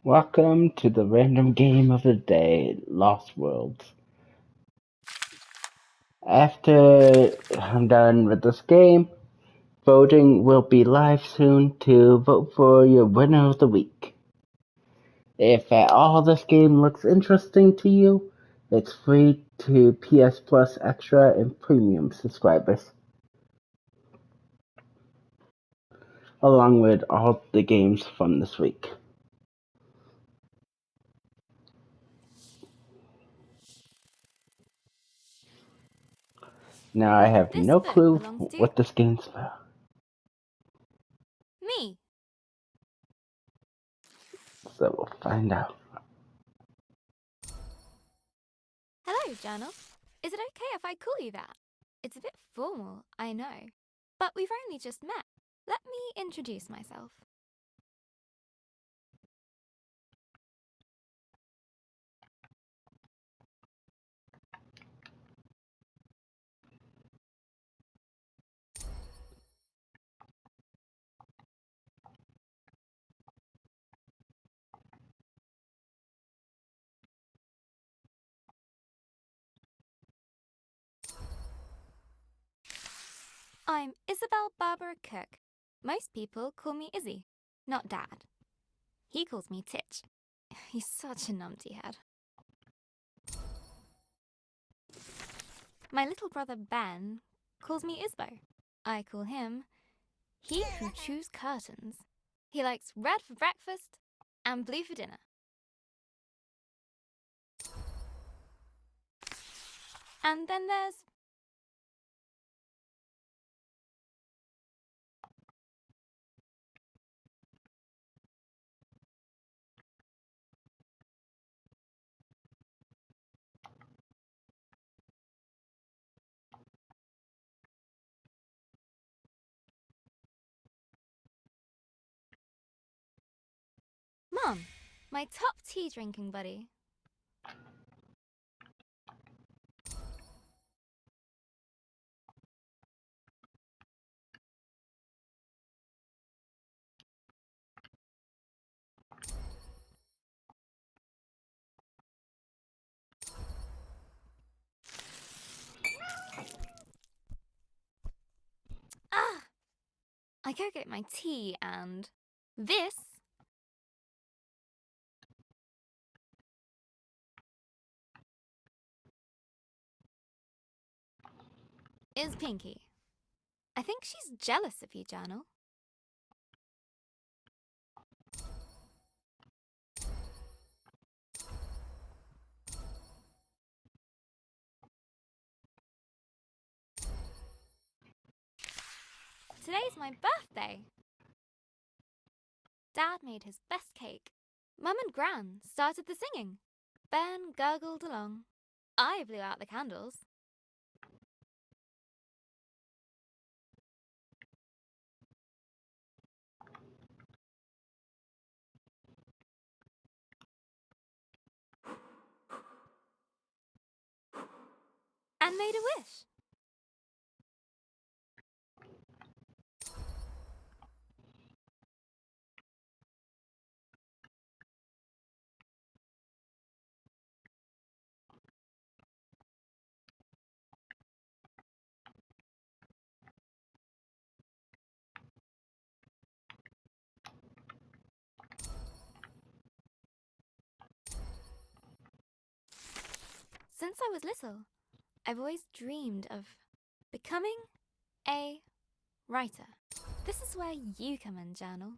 Welcome to the random game of the day, Lost Worlds. After I'm done with this game, voting will be live soon to vote for your winner of the week. If at all this game looks interesting to you, it's free to PS Plus Extra and Premium subscribers, along with all the games from this week. Now I have This no book clue belongs to what this game's about. me. So we'll find out. Hello, Journal. Is it okay if I call you that? It's a bit formal, I know. But we've only just met. Let me introduce myself. I'm Isabel Barbara Cook. Most people call me Izzy, not Dad. He calls me Titch. He's such a numpty head. My little brother Ben calls me Isbo. I call him He Who Chews Curtains. He likes red for breakfast and blue for dinner. And then there's Mom, my top tea drinking buddy. Ah! I go get my tea and this is Pinky. I think she's jealous of you, Journal. Today's my birthday. Dad made his best cake. Mum and Gran started the singing. Ben gurgled along. I blew out the candles. And made a wish. Since I was little, I've always dreamed of becoming a writer. This is where you come in, Journal.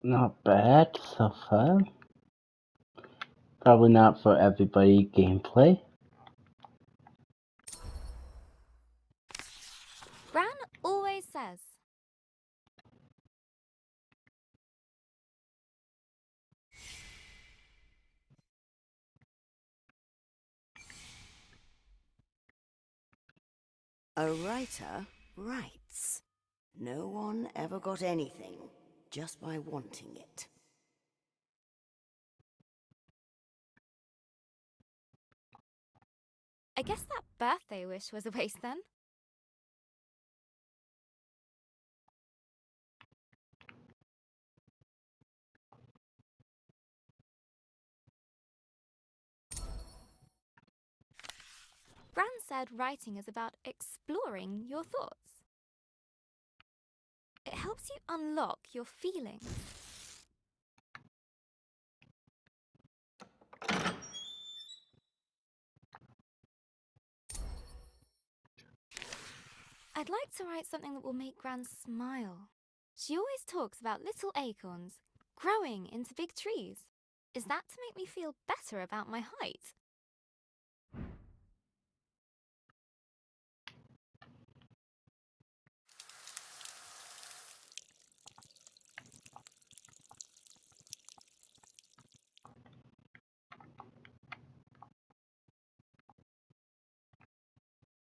Not bad so far. Probably not for everybody gameplay. Gran always says, A writer writes. No one ever got anything just by wanting it. I guess that birthday wish was a waste then. Gran said writing is about exploring your thoughts. It helps you unlock your feelings. I'd like to write something that will make Gran smile. She always talks about little acorns growing into big trees. Is that to make me feel better about my height?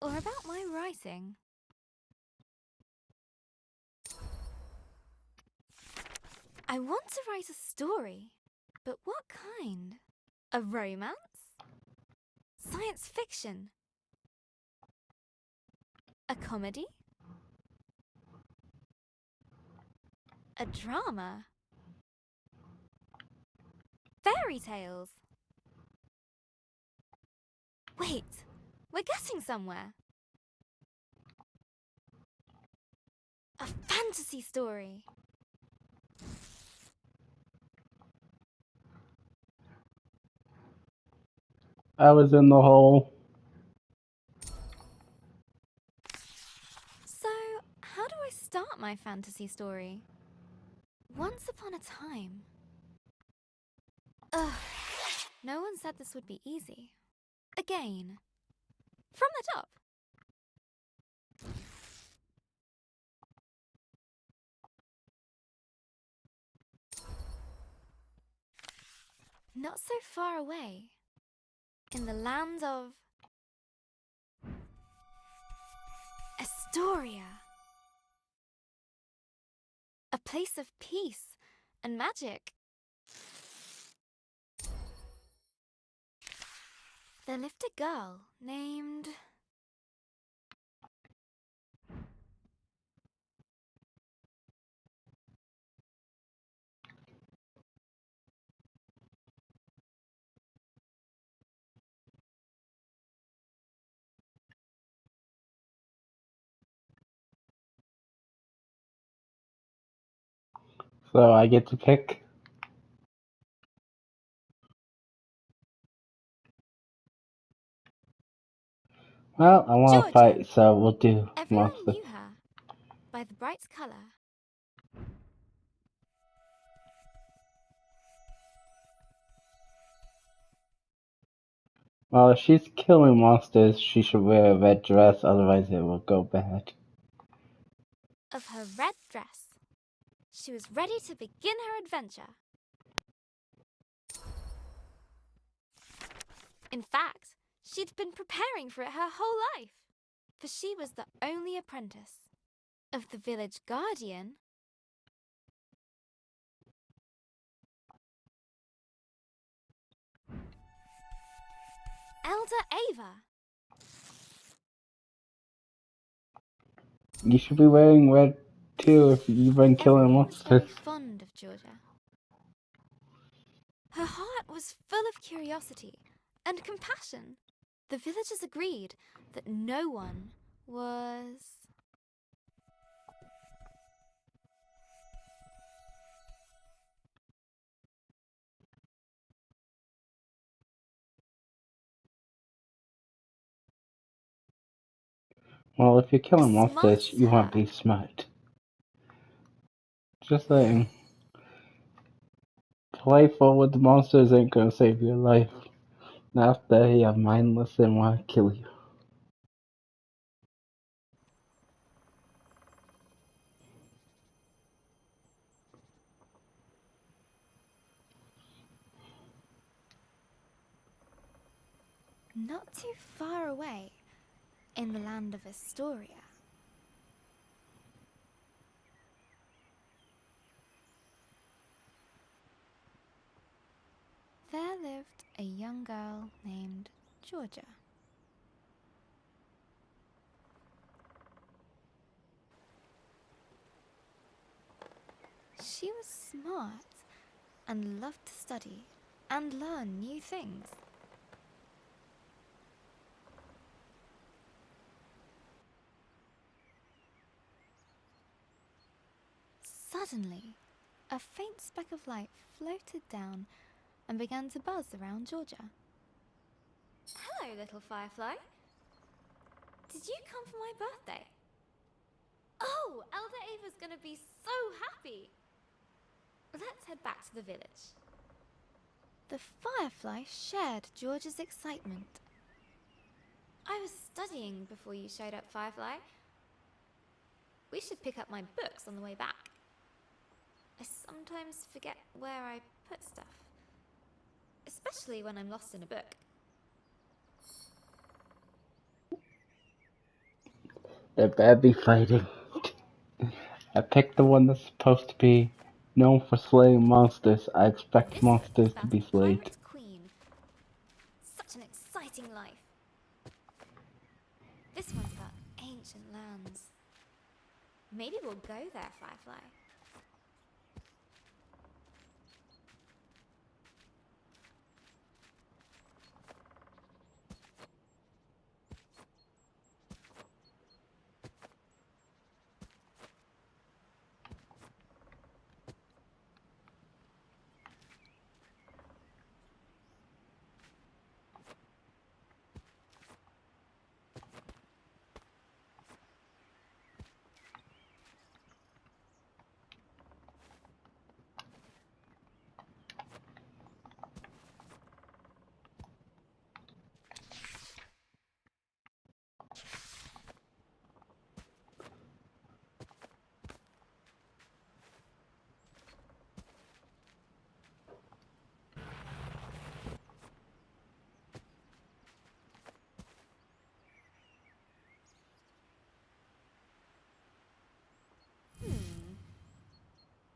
Or about my writing? I want to write a story, but what kind? A romance? Science fiction? A comedy? A drama? Fairy tales? Wait, we're getting somewhere. A fantasy story. I was in the hole. So, how do I start my fantasy story? Once upon a time. Ugh, no one said this would be easy. Again. From the top. Not so far away. In the land of Astoria. A place of peace and magic. There lived a girl named... So I get to pick. Well, I want to Georgia. fight, so we'll do Everyone monster. knew her by the bright colour. Well, if she's killing monsters, she should wear a red dress, otherwise it will go bad. Of her red dress. She was ready to begin her adventure. In fact, she'd been preparing for it her whole life, for she was the only apprentice of the village guardian, Elder Ava. You should be wearing red too if you've been killing Everyone was very monsters. fond of Georgia. Her heart was full of curiosity and compassion. The villagers agreed that no one was... Well, if you're killing Smart monsters, as you want to her. be smart. Just saying. Playful with the monsters ain't gonna save your life. Not if they are mindless and wanna kill you. Not too far away, in the land of Astoria, there lived a young girl named Georgia. She was smart and loved to study and learn new things. Suddenly, a faint speck of light floated down and began to buzz around Georgia. Hello, little firefly. Did you come for my birthday? Oh, Elder Ava's gonna be so happy! Let's head back to the village. The firefly shared George's excitement. I was studying before you showed up, Firefly. We should pick up my books on the way back. I sometimes forget where I put stuff, especially when I'm lost in a book. They better be fighting. I picked the one that's supposed to be known for slaying monsters. I expect This monsters is to about be a slayed. pirate queen. Such an exciting life. This one's about ancient lands. Maybe we'll go there, Firefly.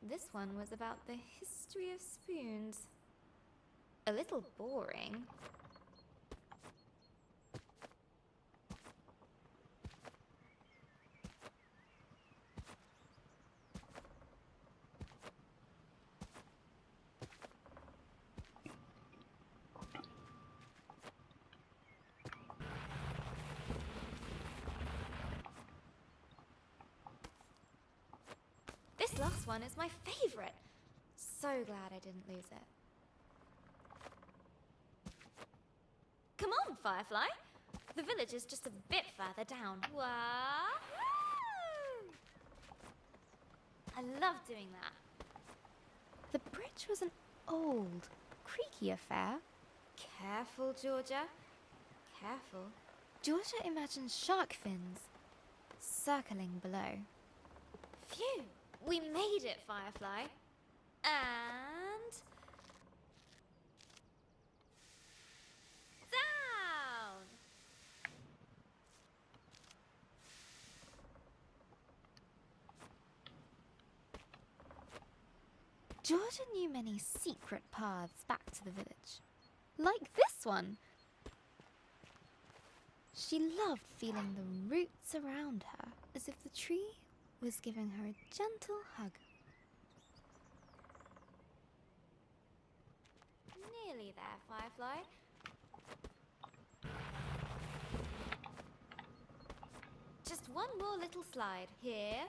This one was about the history of spoons. A little boring. This last one is my favorite. So glad I didn't lose it. Come on, Firefly. The village is just a bit further down. Wahoo! I love doing that. The bridge was an old, creaky affair. Careful, Georgia. Careful. Georgia imagined shark fins circling below. Phew! We made it, Firefly. And... down! Georgia knew many secret paths back to the village. Like this one. She loved feeling the roots around her, as if the tree was giving her a gentle hug. Nearly there, Firefly. Just one more little slide. Here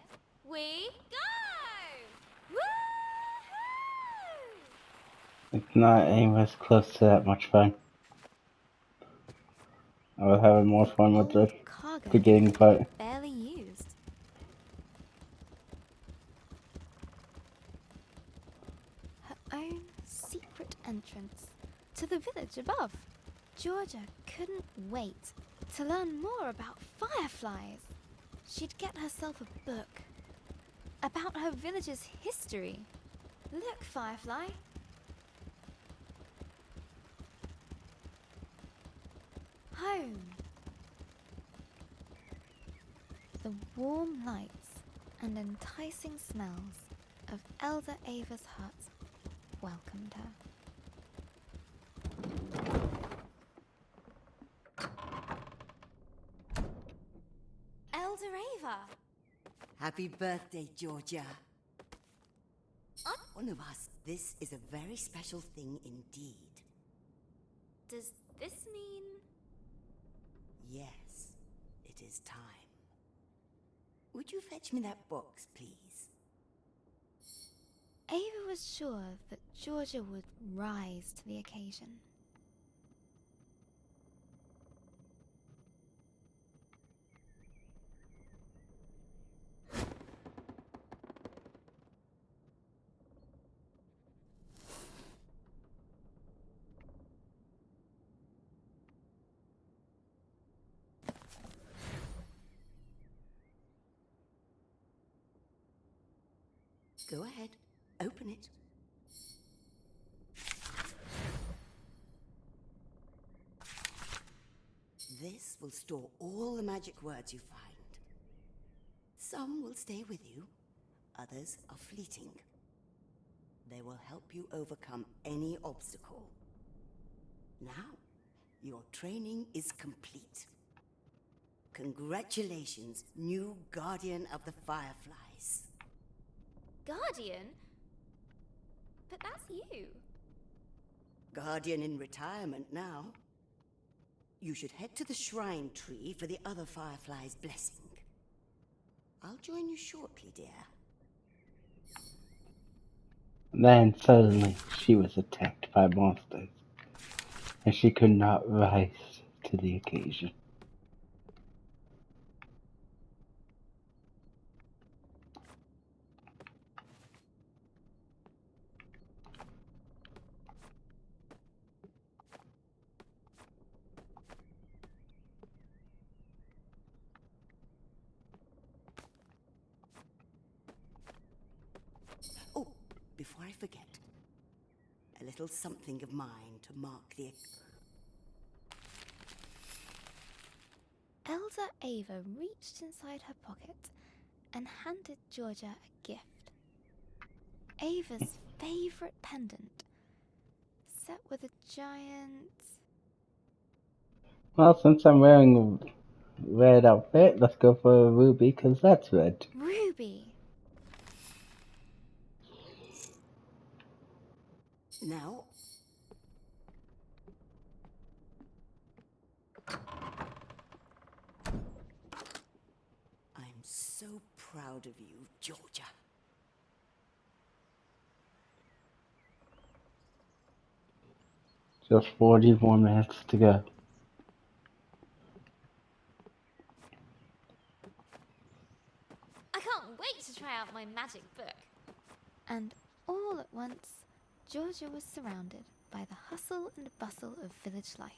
we go! Woohoo! It's not anywhere close to that much fun. I was having more fun with the Old cargo beginning part. barely used. Her own secret entrance to the village above. Georgia couldn't wait to learn more about fireflies. She'd get herself a book about her village's history. Look, Firefly. Home. The warm lights and enticing smells of Elder Ava's hut welcomed her. Elder Ava! Happy birthday, Georgia. One of us. This is a very special thing indeed. Does this mean... Yes, it is time. Would you fetch me that box, please? Ava was sure that Georgia would rise to the occasion. Go ahead, open it. This will store all the magic words you find. Some will stay with you, others are fleeting. They will help you overcome any obstacle. Now, your training is complete. Congratulations, new Guardian of the Fireflies. Guardian? But that's you. Guardian in retirement now. You should head to the shrine tree for the other Fireflies' blessing. I'll join you shortly, dear. Then suddenly she was attacked by monsters, and she could not rise to the occasion. Oh, before I forget, a little something of mine to mark the... Elder Ava reached inside her pocket and handed Georgia a gift. Ava's favorite pendant, set with a giant... Well, since I'm wearing a red outfit, let's go for a ruby, because that's red. ruby. Now... I'm so proud of you, Georgia. Just 40 more minutes to go. I can't wait to try out my magic book. And all at once, Georgia was surrounded by the hustle and bustle of village life.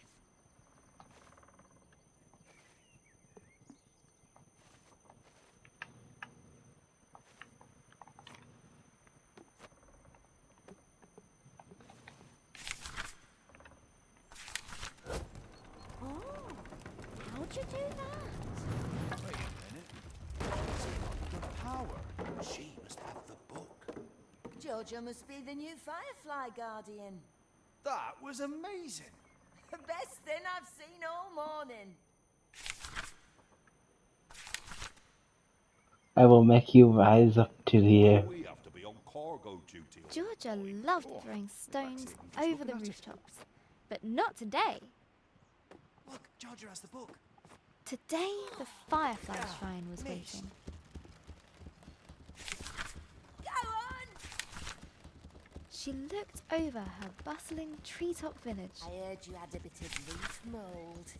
Oh, how'd you do that? Wait a minute. It's got the power. She must have the book. Georgia must be the new Firefly Guardian. That was amazing. The best thing I've seen all morning. I will make you rise up to the air. We have to be on cargo duty. Georgia loved throwing stones over the rooftops, but not today. Look, Georgia has the book. Today, the Firefly Shrine was waiting. Go on! She looked over her bustling treetop village. I heard you had a bit of leaf mould.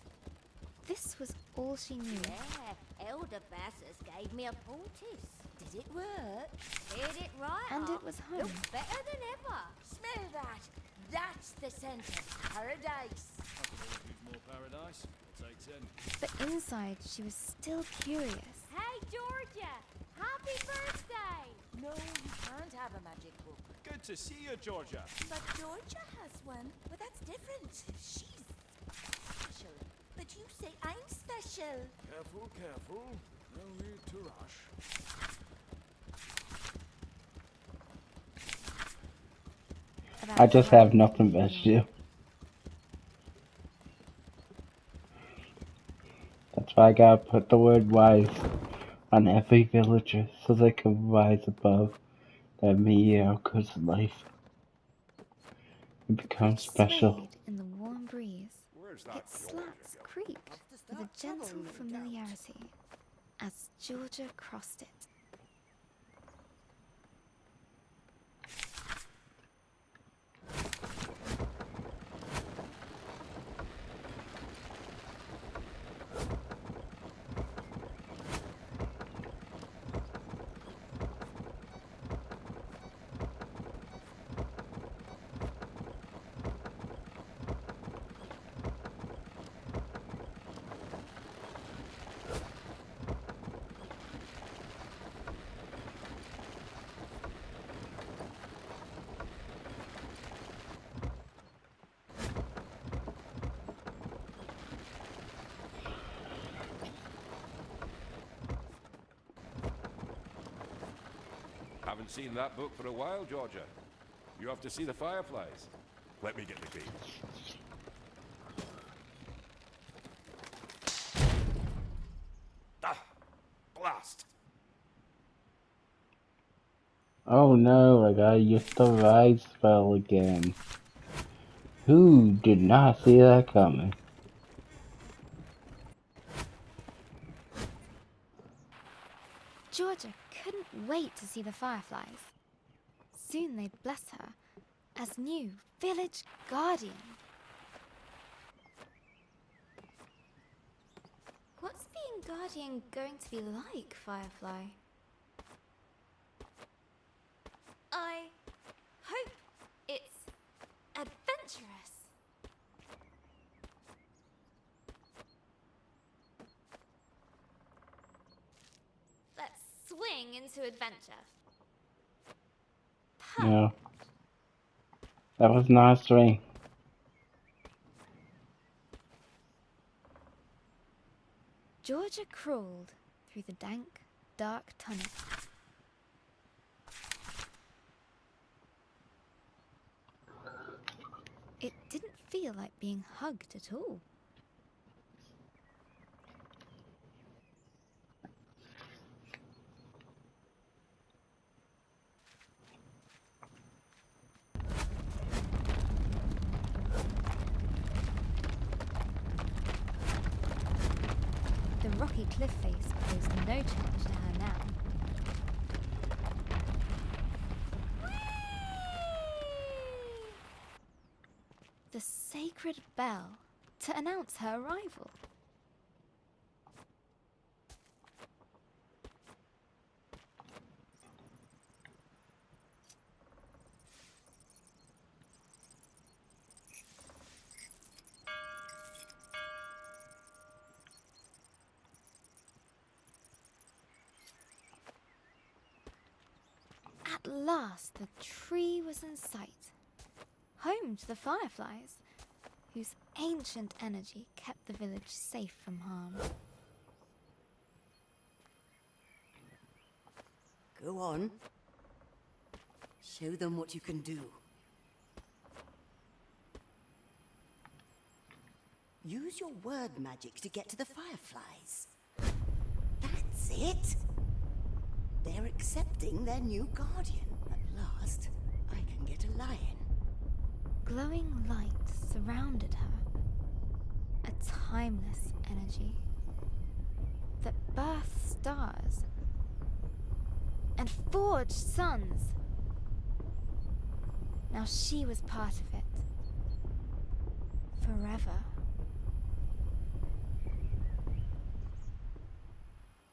This was all she knew. Yeah, Elder Bassus gave me a poultice. Did it work? Did it right and it was home. Looks better than ever. Smell that. That's the scent of paradise. Needs more paradise. I'll take 10. But inside, she was still curious. Hey, Georgia! Happy birthday! No, you can't have a magic book. Good to see you, Georgia. But Georgia has one. But that's different. She's special. But you say I'm special. Careful, careful. No need to rush. About I just 5 have nothing but you. That's why I gotta put the word wise on every villager so they can rise above their mediocre life and become It special. swayed in the warm breeze. Where's that Its slats creaked with a gentle familiarity as Georgia crossed it. Haven't seen that book for a while, Georgia. You have to see the fireflies. Let me get the key. Ah! Blast! Oh no, I gotta use the rise spell again. Who did not see that coming? Georgia couldn't wait to see the fireflies. Soon they'd bless her as new village guardian. What's being guardian going to be like, Firefly? I hope it's adventurous. Let's swing into adventure. No. That was not a string. Georgia crawled through the dank, dark tunnel. It didn't feel like being hugged at all. The rocky cliff face posed no challenge to her now. The sacred bell to announce her arrival. At last, the tree was in sight, home to the fireflies, whose ancient energy kept the village safe from harm. Go on. Show them what you can do. Use your word magic to get to the fireflies. That's it. They're accepting their new guardian. At last, I can get a lion. Glowing light surrounded her, a timeless energy that birthed stars and forged suns. Now she was part of it, forever.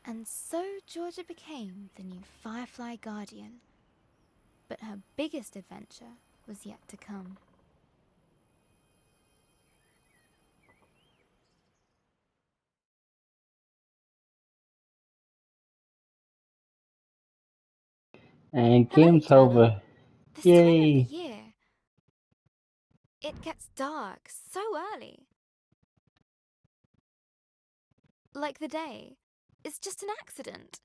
And so Georgia became the new Firefly Guardian, But her biggest adventure was yet to come. And Hello, game's Journal. over. This time of Yay! the year, it gets dark so early. Like the day is just an accident,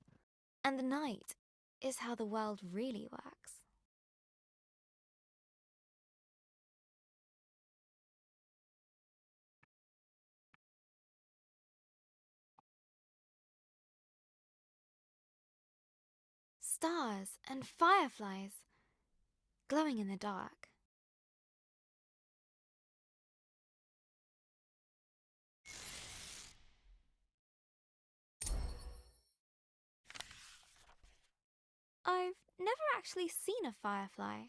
and the night is how the world really works. Stars and fireflies glowing in the dark. I've never actually seen a firefly.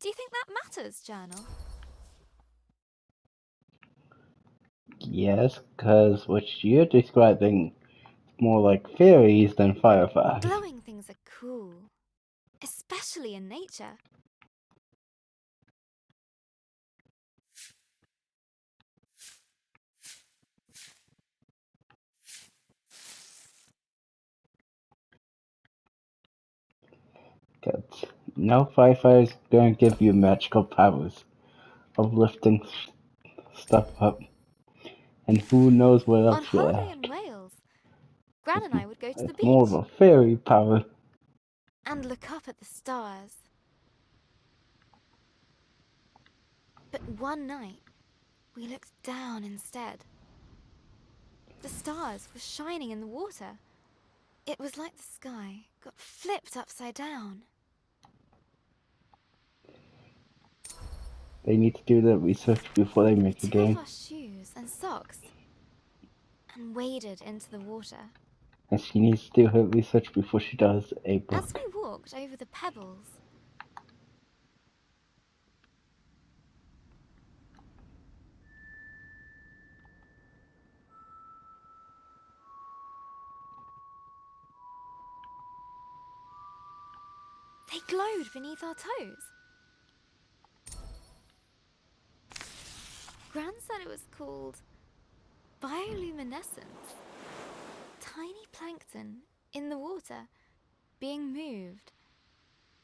Do you think that matters, Journal? Yes, because what you're describing is more like fairies than fireflies. Glowing things are cool, especially in nature. Cause no fireflies gonna give you magical powers of lifting stuff up, and who knows what On else you'll holiday have. in Wales, Gran and I would go to the It's more of beach a fairy power. and look up at the stars. But one night, we looked down instead. The stars were shining in the water. It was like the sky got flipped upside down. They need to do the research before they We make a took off game. our shoes and socks and waded into the water. And she needs to do her research before she does a As book. we walked over the pebbles, they glowed beneath our toes. Gran said it was called bioluminescence. Tiny plankton in the water being moved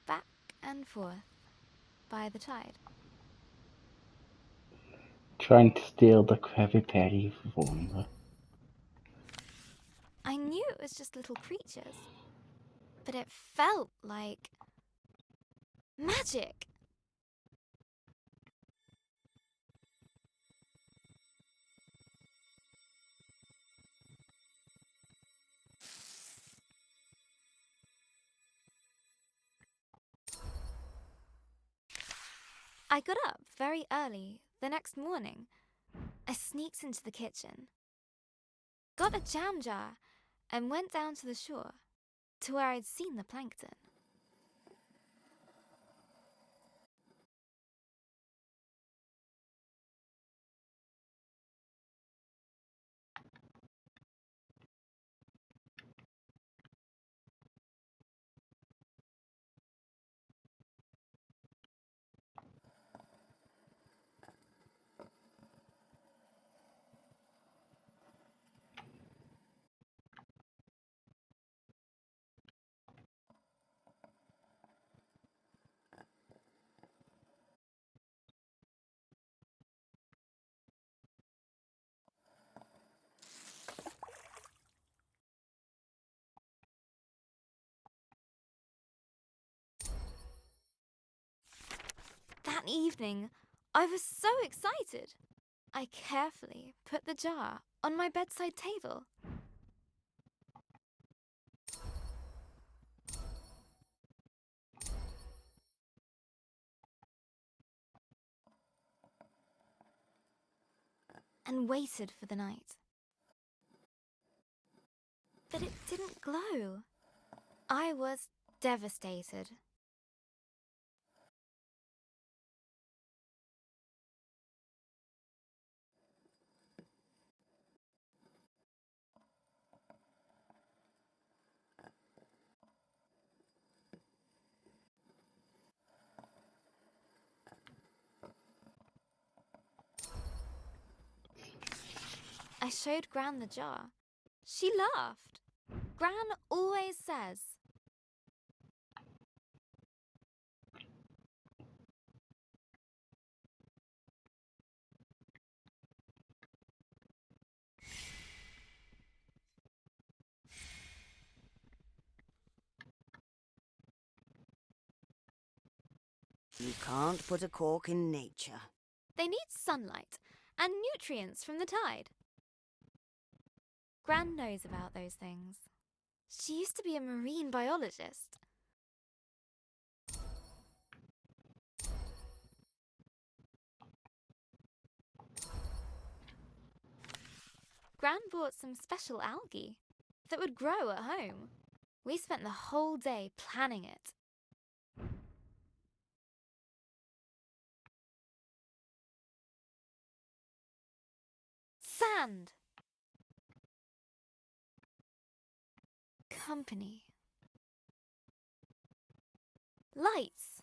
back and forth by the tide. Trying to steal the Krabby Patty formula. I knew it was just little creatures, but it felt like magic. I got up very early the next morning. I sneaked into the kitchen, got a jam jar, and went down to the shore to where I'd seen the plankton. That evening, I was so excited. I carefully put the jar on my bedside table. And waited for the night. But it didn't glow. I was devastated. I showed Gran the jar. She laughed. Gran always says, You can't put a cork in nature. they need sunlight and nutrients from the tide. Gran knows about those things. She used to be a marine biologist. Gran bought some special algae that would grow at home. We spent the whole day planning it. Sand. Company. Lights.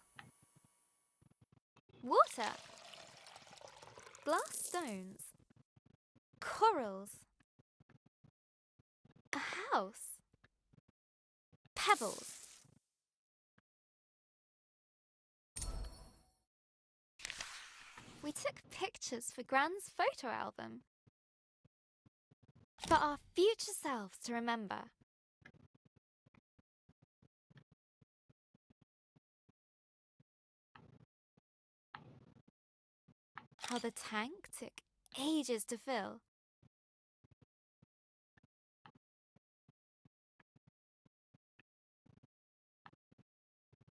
Water. Glass stones. Corals. A house. Pebbles. We took pictures for Gran's photo album. For our future selves to remember. How the tank took ages to fill.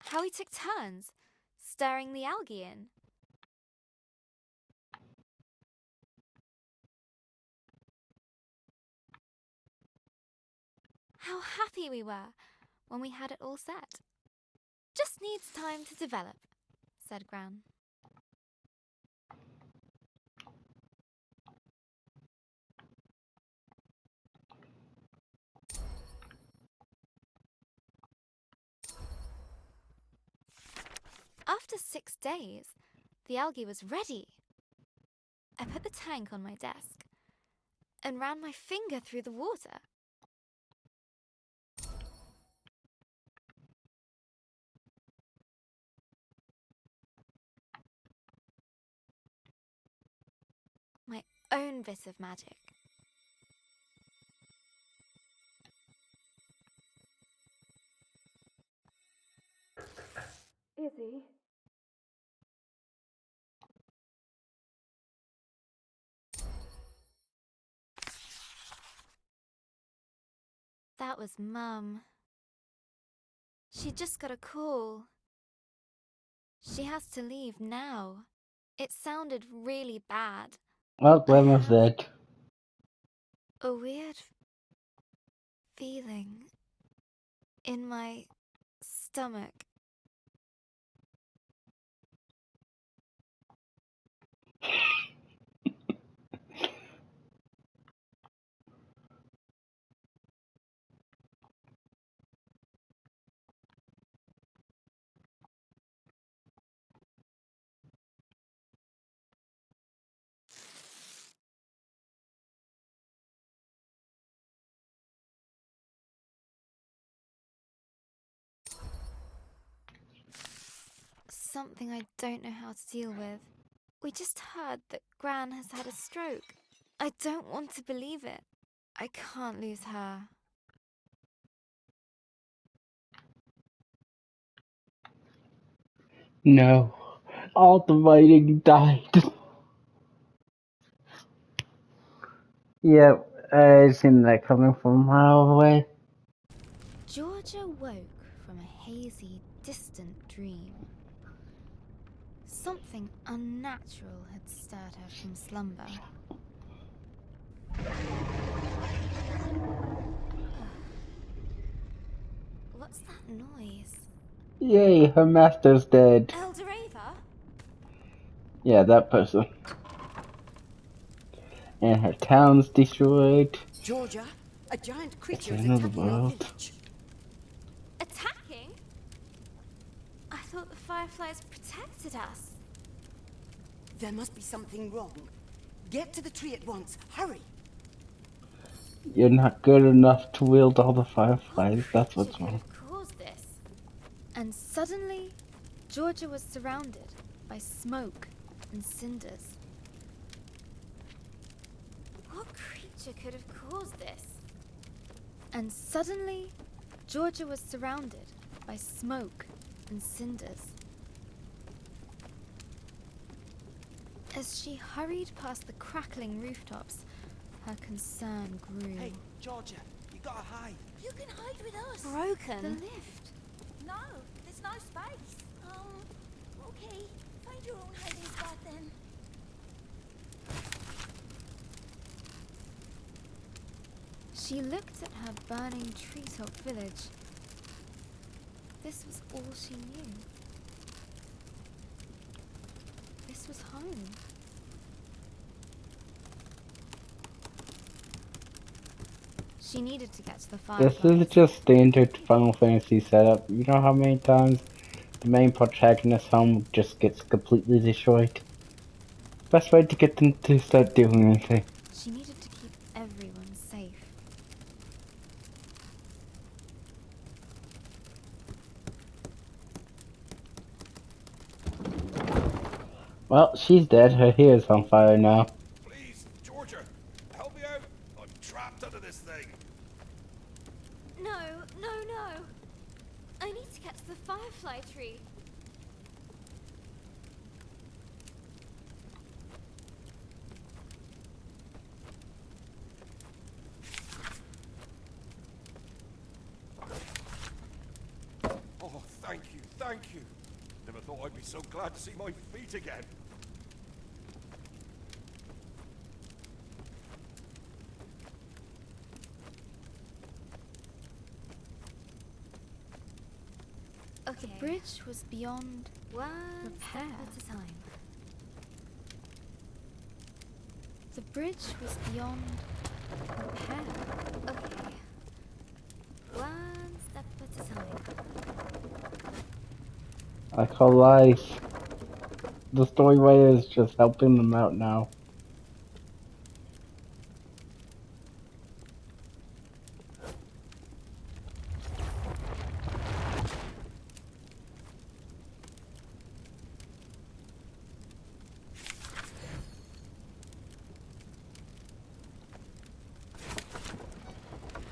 How we took turns stirring the algae in. How happy we were when we had it all set. Just needs time to develop, said Gran. After 6 days, the algae was ready. I put the tank on my desk and ran my finger through the water. My own bit of magic. Izzy. That was Mum. She just got a call. She has to leave now. It sounded really bad. Well, Glenn was dead. A weird feeling in my stomach. Something I don't know how to deal with. We just heard that Gran has had a stroke. I don't want to believe it. I can't lose her. No. All the writing died. Yep, I seen that coming from a mile away. Georgia woke from a hazy, distant dream. Something unnatural had stirred her from slumber. What's that noise? Yay, her master's dead. Elder Ava? Yeah, that person. And her town's destroyed. Georgia, a giant creature It's is the end of the attacking our world. village. Attacking? I thought the fireflies protected us. There must be something wrong. Get to the tree at once. Hurry! You're not good enough to wield all the What fireflies, that's creature what's could wrong. have caused this? And suddenly, Georgia was surrounded by smoke and cinders. What creature could have caused this? And suddenly, Georgia was surrounded by smoke and cinders. As she hurried past the crackling rooftops, her concern grew. Hey, Georgia, you gotta hide. You can hide with us. The Broken. lift. No, there's no space. Okay. Find your own hiding spot then. She looked at her burning treetop village. This was all she knew. This was home. She needed to get to the This fireflies. is just standard Final Fantasy setup. You know how many times the main protagonist's home just gets completely destroyed? Best way to get them to start doing anything. She needed to keep everyone safe. Well, she's dead. Her hair is on fire now. Please, Georgia, help me out. I'm trapped under this thing. No. I need to get to the firefly tree. Oh, thank you. Never thought I'd be so glad to see my feet again. Okay. The bridge was beyond repair. At a time. The bridge was beyond repair. Okay. One step at a time. I call lies. The storywriter is just helping them out now.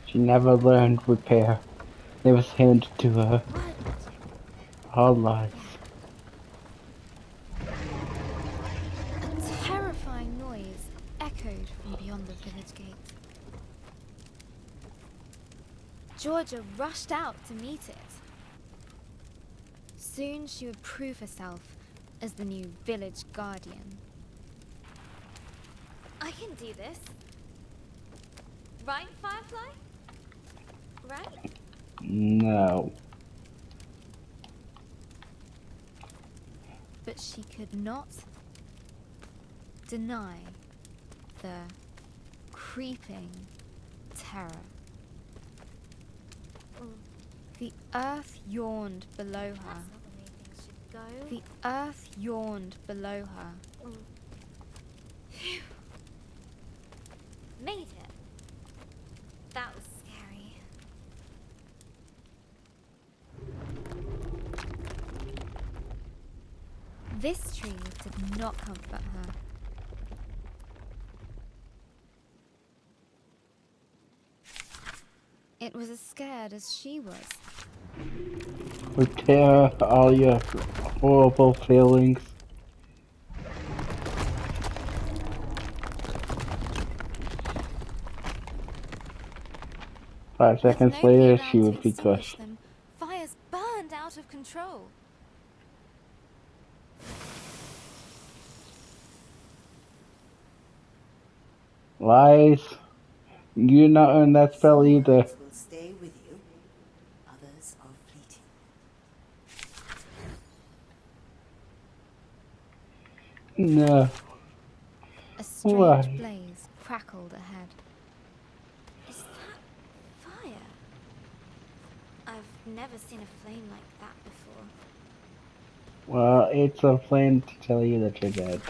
She never learned repair. It was handed to her. All lies. A terrifying noise echoed from beyond the village gate. Georgia rushed out to meet it. Soon she would prove herself as the new village guardian. I can do this. Right, Firefly? Right? No. But she could not deny the creeping terror. The earth yawned below her. The earth yawned below her. Phew. Made it. That was scary. This tree did not comfort her. It was as scared as she was. Repair all your horrible feelings. Five seconds With nobody later, around she to would be extinguish crushed. them, fires burned out of control. Lies. You did not earn that spell Some either. words will stay with you, others are fleeting. No. A strange Why? blaze crackled ahead. Is that fire? I've never seen a flame like that before. Well, it's a flame to tell you that you're dead.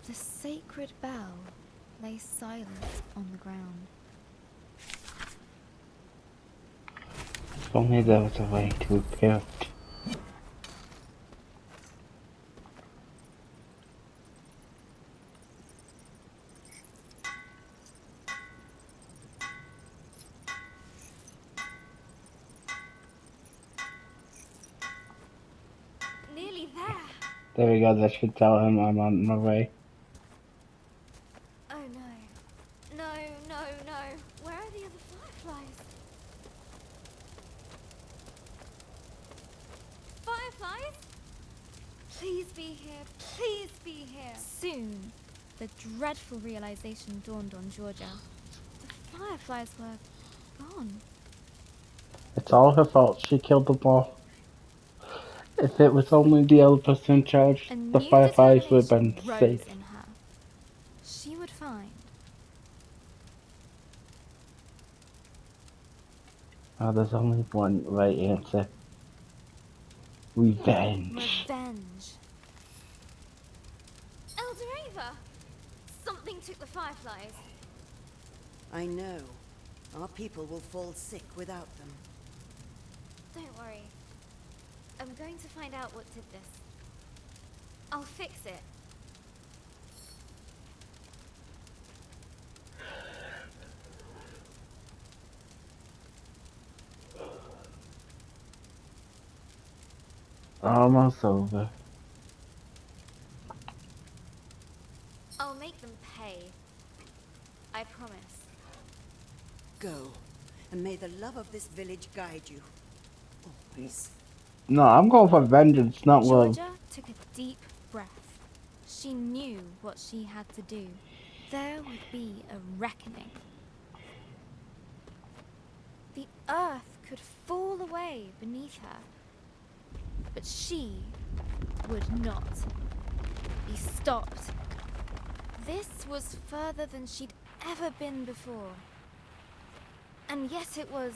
The sacred bell lay silent on the ground. If only there was a way to repair it. Nearly there. There we go, that should tell him I'm on my way. Oh no. No, no, no. Where are the other fireflies? Fireflies? Please be here. Please be here. Soon, the dreadful realization dawned on Georgia. The fireflies were gone. It's all her fault, she killed them all. If it was only the other person in charge, A the new fireflies would have been determination rose safe. in her. She would find. Oh, there's only one right answer. Revenge. Revenge. Eldoreva! Something took the fireflies. I know. Our people will fall sick without them. Don't worry. I'm going to find out what did this. I'll fix it. Almost over. I'll make them pay. I promise. Go, and may the love of this village guide you. Always. No, I'm going for vengeance, not love. Georgia took a deep breath. She knew what she had to do. There would be a reckoning. The earth could fall away beneath her. But she would not be stopped. This was further than she'd ever been before. And yet it was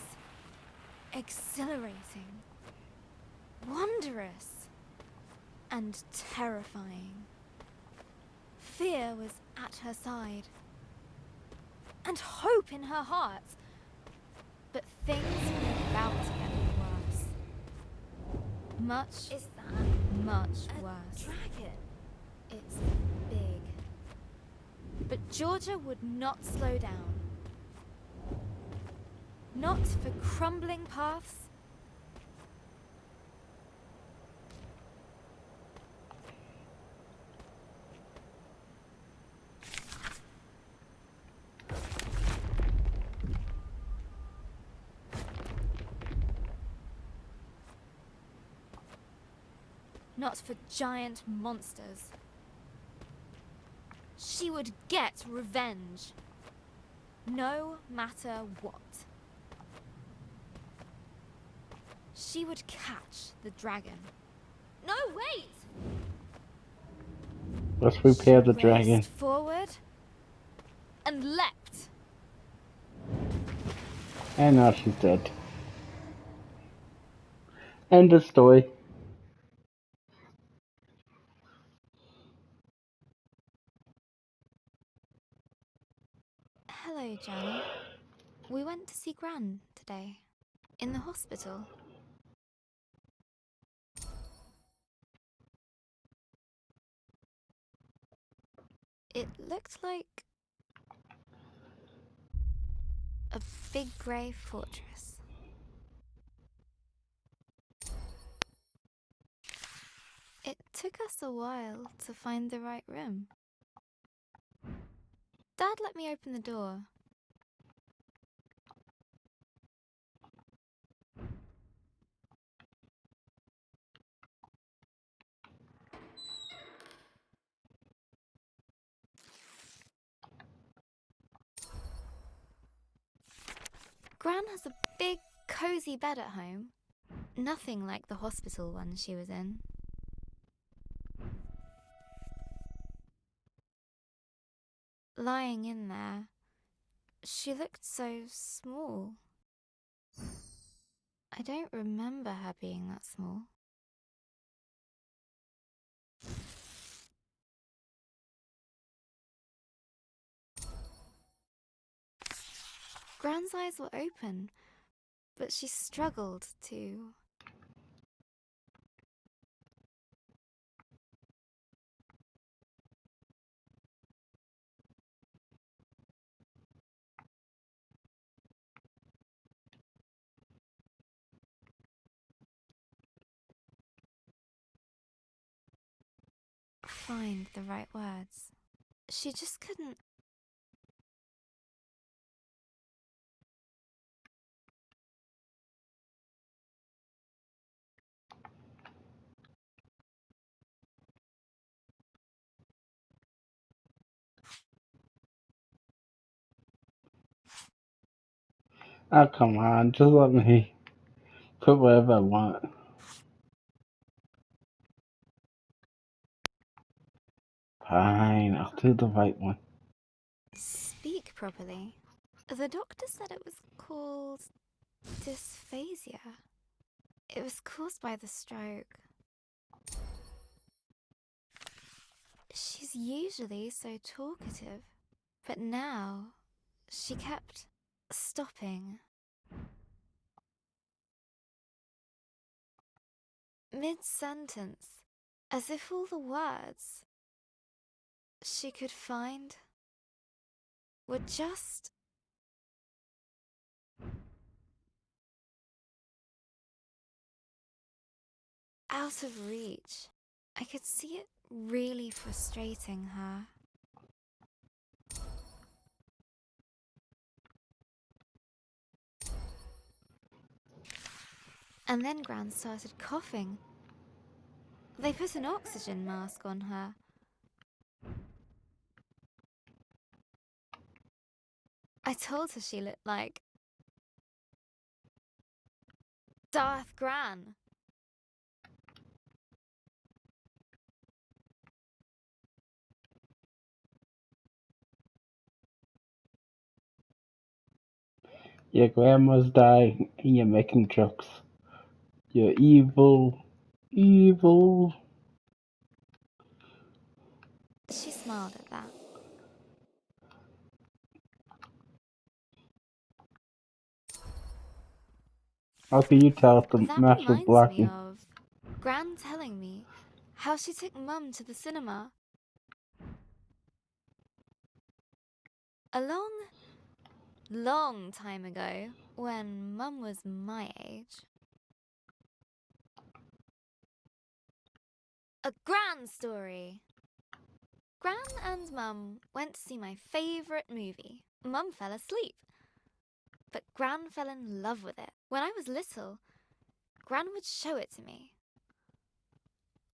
exhilarating, wondrous, and terrifying. Fear was at her side, and hope in her heart. But things were about to get worse. Much is that? Much worse. Dragon. It's big. But Georgia would not slow down. Not for crumbling paths. Not for giant monsters. She would get revenge. No matter what. She would catch the dragon. No, wait! Let's repair the She dragon. raced forward and leapt. And now she's dead. End of story. Hello, Johnny. We went to see Gran today. In the hospital. It looked like a big grey fortress. It took us a while to find the right room. Dad let me open the door. Gran has a big, cozy bed at home. Nothing like the hospital one she was in. Lying in there, she looked so small. I don't remember her being that small. Gran's eyes were open, but she struggled to. Find the right words. She just couldn't. Oh, come on, just let me put whatever I want. Fine, I'll do the right one. Speak properly. The doctor said it was called dysphasia. It was caused by the stroke. She's usually so talkative, but now she kept stopping. Mid-sentence, as if all the words she could find were just out of reach. I could see it really frustrating her. And then Gran started coughing. They put an oxygen mask on her. I told her she looked like Darth Gran. Your grandma's dying and you're making jokes. You're evil. Evil. She smiled at that. How can you tell if the That mask was reminds me blocking? of Gran telling me how she took Mum to the cinema. A long time ago, when Mum was my age. A Gran story! Gran and Mum went to see my favourite movie. Mum fell asleep, but Gran fell in love with it. When I was little, Gran would show it to me.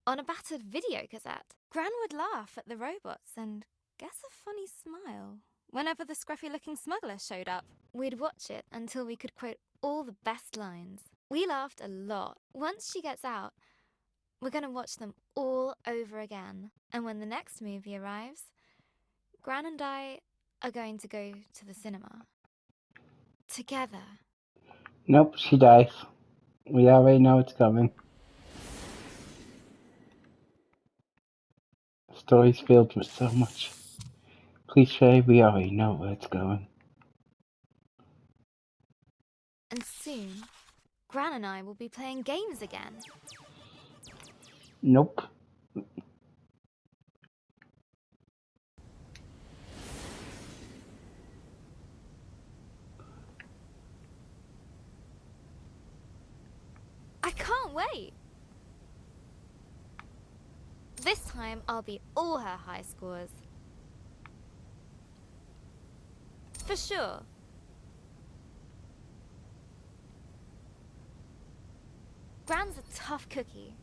On a battered video cassette. Gran would laugh at the robots and guess a funny smile whenever the scruffy-looking smuggler showed up. We'd watch it until we could quote all the best lines. We laughed a lot. Once she gets out, we're going to watch them all over again. And when the next movie arrives, Gran and I are going to go to the cinema. Together. Nope, she dies. We already know it's coming. The story's filled with so much cliche, we already know where it's going. And soon, Gran and I will be playing games again. Nope. I can't wait! This time, I'll beat all her high scores. For sure. Gran's a tough cookie.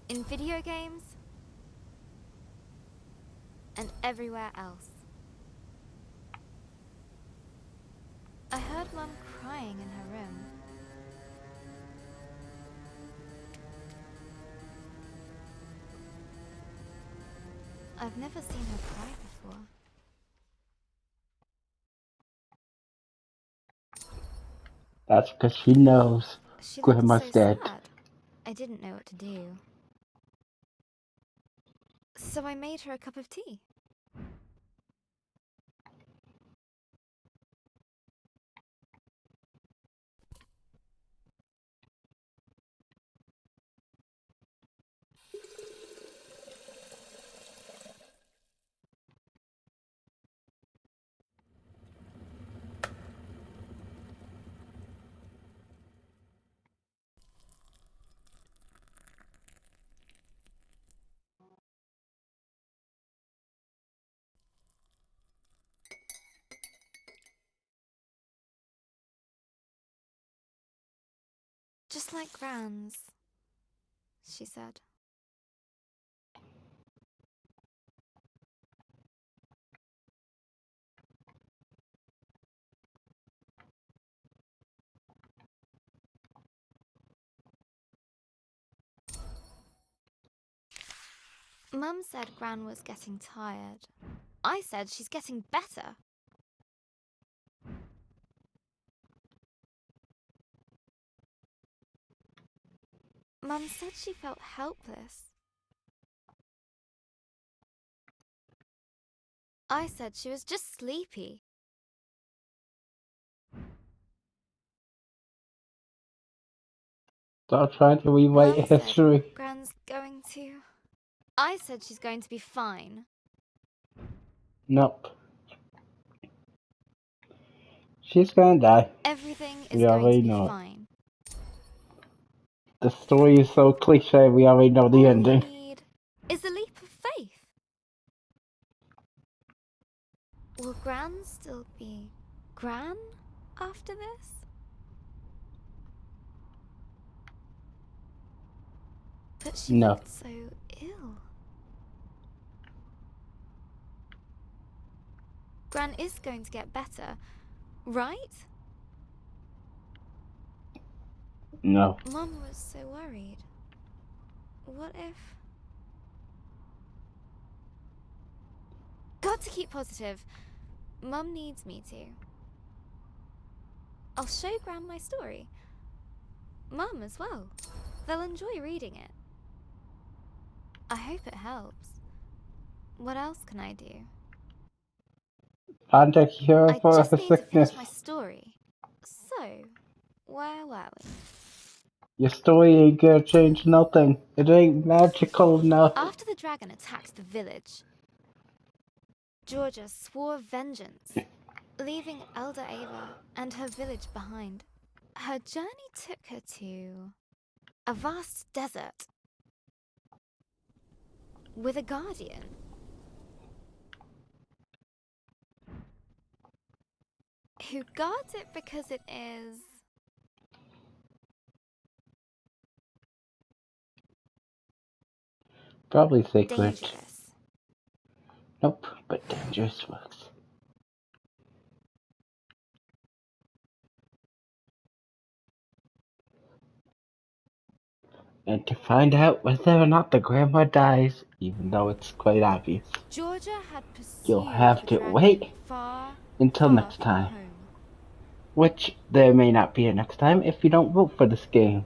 In video games, and everywhere else. I heard Mum crying in her room. I've never seen her cry before. That's because she knows She looked Grandma's so dead. sad. I didn't know what to do. So I made her a cup of tea. Just like Gran's, she said. Mum said Gran was getting tired. I said she's getting better. Mum said she felt helpless. I said she was just sleepy. Stop trying to rewrite Mum said history. Gran's going to... I said she's going to be fine. Nope. She's gonna die. Everything is We going already to be know it. fine. The story is so cliche, we already know the All we ending. need is a leap of faith. Will Gran still be Gran after this? But she No. looked so ill. Gran is going to get better, right? No. Mum was so worried. What if... Got to keep positive. Mum needs me to. I'll show Gran my story. Mum as well. They'll enjoy reading it. I hope it helps. What else can I do? Find a cure I for just her need to sickness. finish my story. So, where were we? Your story ain't gonna change nothing. It ain't magical enough. After the dragon attacked the village, Georgia swore vengeance, leaving Elder Ava and her village behind. Her journey took her to a vast desert with a guardian. Who guards it because it is Probably sacred. dangerous. Nope, but dangerous works. And to find out whether or not the grandma dies, even though it's quite obvious, Georgia had pursued you'll have the to dragon wait far, until far next from time. home. Which there may not be a next time if you don't vote for this game.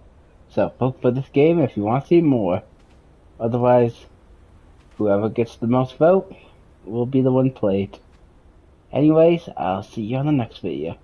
So vote for this game if you want to see more. Otherwise, whoever gets the most vote will be the one played. Anyways, I'll see you on the next video.